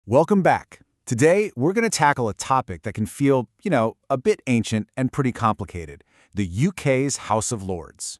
Welcome back. Today, we're going to tackle a topic that can feel, a bit ancient and pretty complicated, the UK's House of Lords.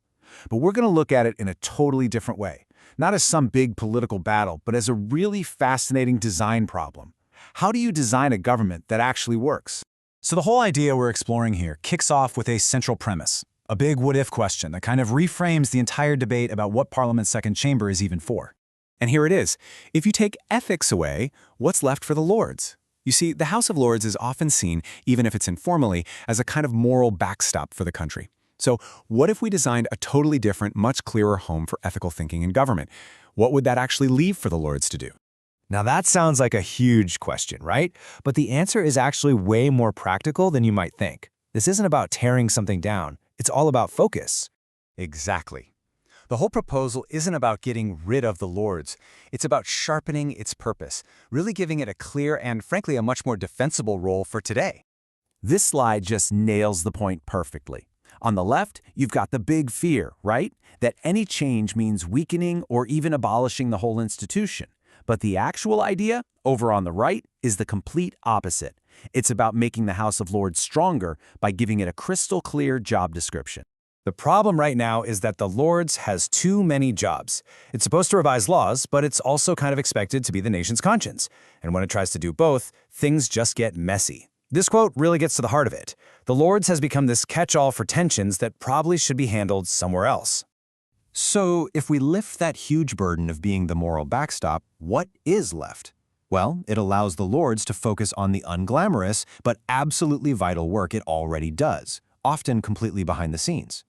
But we're going to look at it in a totally different way, not as some big political battle, but as a really fascinating design problem. How do you design a government that actually works? So the whole idea we're exploring here kicks off with a central premise, a big what-if question that kind of reframes the entire debate about what Parliament's second chamber is even for. And here it is. If you take ethics away, what's left for the Lords? You see, the House of Lords is often seen, even if it's informally, as a kind of moral backstop for the country. So what if we designed a totally different, much clearer home for ethical thinking in government? What would that actually leave for the Lords to do? Now that sounds like a huge question, right? But the answer is actually way more practical than you might think. This isn't about tearing something down. It's all about focus. Exactly. The whole proposal isn't about getting rid of the Lords. It's about sharpening its purpose, really giving it a clear and, frankly, a much more defensible role for today. This slide just nails the point perfectly. On the left, you've got the big fear, right? That any change means weakening or even abolishing the whole institution. But the actual idea, over on the right, is the complete opposite. It's about making the House of Lords stronger by giving it a crystal clear job description. The problem right now is that the Lords has too many jobs. It's supposed to revise laws, but it's also kind of expected to be the nation's conscience. And when it tries to do both, things just get messy. This quote really gets to the heart of it. The Lords has become this catch-all for tensions that probably should be handled somewhere else. So if we lift that huge burden of being the moral backstop, what is left? Well, it allows the Lords to focus on the unglamorous but absolutely vital work it already does, often completely behind the scenes.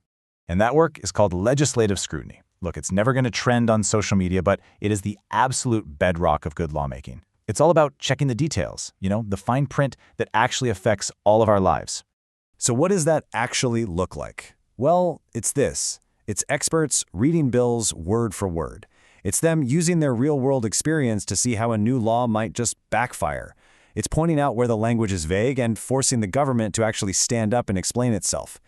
And that work is called legislative scrutiny. Look, it's never going to trend on social media, but it is the absolute bedrock of good lawmaking. It's all about checking the details, the fine print that actually affects all of our lives. So what does that actually look like? Well, it's this. It's experts reading bills word for word. It's them using their real-world experience to see how a new law might just backfire. It's pointing out where the language is vague and forcing the government to actually stand up and explain itself.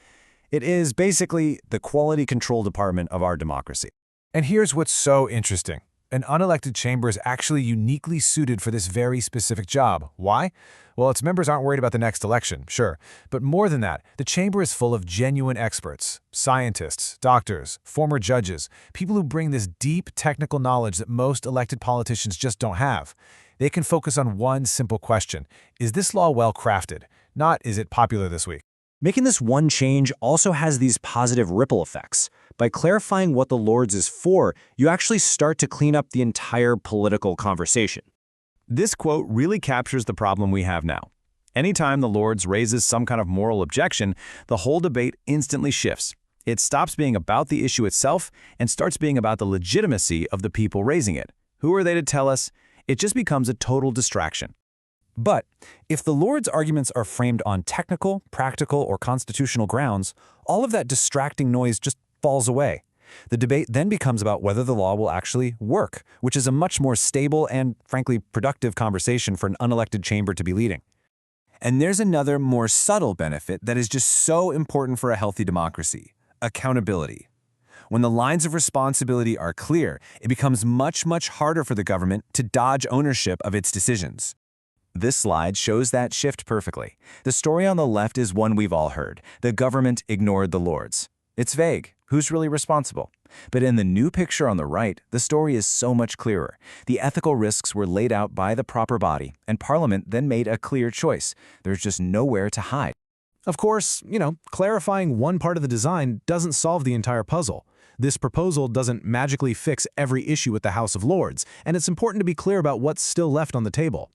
It is basically the quality control department of our democracy. And here's what's so interesting. An unelected chamber is actually uniquely suited for this very specific job. Why? Well, its members aren't worried about the next election, sure. But more than that, the chamber is full of genuine experts, scientists, doctors, former judges, people who bring this deep technical knowledge that most elected politicians just don't have. They can focus on one simple question. Is this law well crafted? Not, is it popular this week? Making this one change also has these positive ripple effects. By clarifying what the Lords is for, you actually start to clean up the entire political conversation. This quote really captures the problem we have now. Anytime the Lords raises some kind of moral objection, the whole debate instantly shifts. It stops being about the issue itself and starts being about the legitimacy of the people raising it. Who are they to tell us? It just becomes a total distraction. But if the Lords' arguments are framed on technical, practical, or constitutional grounds, all of that distracting noise just falls away. The debate then becomes about whether the law will actually work, which is a much more stable and, frankly, productive conversation for an unelected chamber to be leading. And there's another, more subtle benefit that is just so important for a healthy democracy: accountability. When the lines of responsibility are clear, it becomes much, much harder for the government to dodge ownership of its decisions. This slide shows that shift perfectly. The story on the left is one we've all heard. The government ignored the Lords. It's vague. Who's really responsible? But in the new picture on the right, the story is so much clearer. The ethical risks were laid out by the proper body, and Parliament then made a clear choice. There's just nowhere to hide. Of course, clarifying one part of the design doesn't solve the entire puzzle. This proposal doesn't magically fix every issue with the House of Lords, and it's important to be clear about what's still left on the table.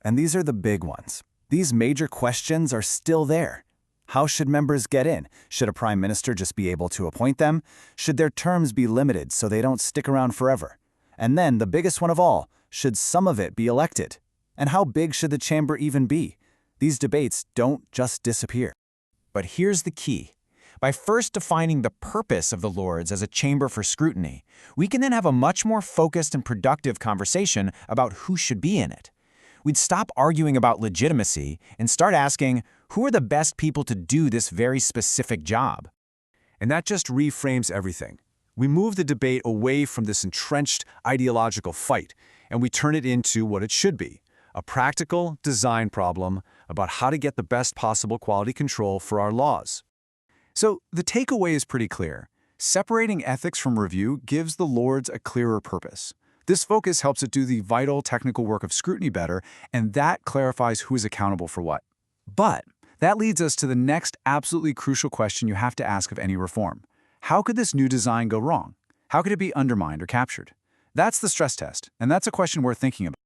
And these are the big ones. These major questions are still there. How should members get in? Should a prime minister just be able to appoint them? Should their terms be limited so they don't stick around forever? And then the biggest one of all, should some of it be elected? And how big should the chamber even be? These debates don't just disappear. But here's the key. By first defining the purpose of the Lords as a chamber for scrutiny, we can then have a much more focused and productive conversation about who should be in it. We'd stop arguing about legitimacy and start asking, who are the best people to do this very specific job? And that just reframes everything. We move the debate away from this entrenched ideological fight and we turn it into what it should be, a practical design problem about how to get the best possible quality control for our laws. So the takeaway is pretty clear. Separating ethics from review gives the Lords a clearer purpose. This focus helps it do the vital technical work of scrutiny better, and that clarifies who is accountable for what. But that leads us to the next absolutely crucial question you have to ask of any reform. How could this new design go wrong? How could it be undermined or captured? That's the stress test, and that's a question worth thinking about.